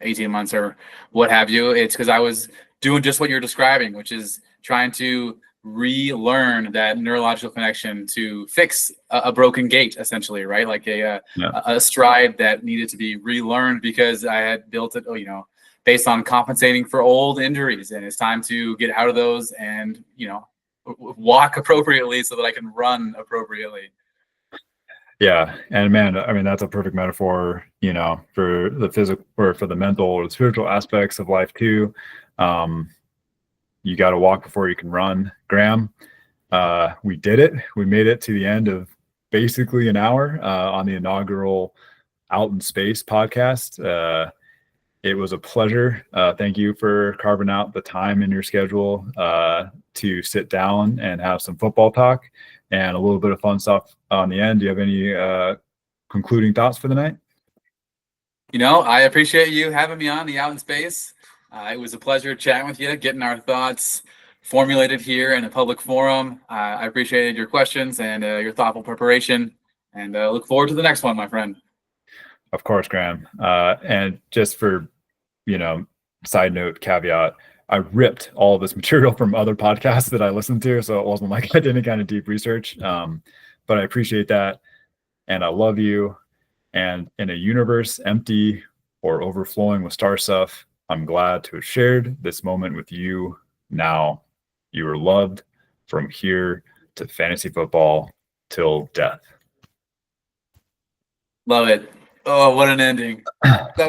18 months or what have you, it's because I was doing just what you're describing, which is trying to relearn that neurological connection to fix a broken gait, essentially, right? Like a stride that needed to be relearned because I had built it, based on compensating for old injuries, and it's time to get out of those and walk appropriately so that I can run appropriately. Yeah. And man, I mean, that's a perfect metaphor, for the physical or for the mental or the spiritual aspects of life too. You got to walk before you can run, Graham. We did it. We made it to the end of basically an hour on the inaugural Out in Space podcast. It was a pleasure. Thank you for carving out the time in your schedule to sit down and have some football talk and a little bit of fun stuff on the end. Do you have any concluding thoughts for the night? I appreciate you having me on the Out in Space. It was a pleasure chatting with you, getting our thoughts formulated here in a public forum. I appreciated your questions and your thoughtful preparation, and look forward to the next one, my friend. Of course, Graham. And just for, side note, caveat, I ripped all of this material from other podcasts that I listened to, so it wasn't like I did any kind of deep research. But I appreciate that, and I love you. And in a universe empty or overflowing with star stuff, I'm glad to have shared this moment with you now. You are loved from here to fantasy football till death. Love it. Oh, what an ending. That was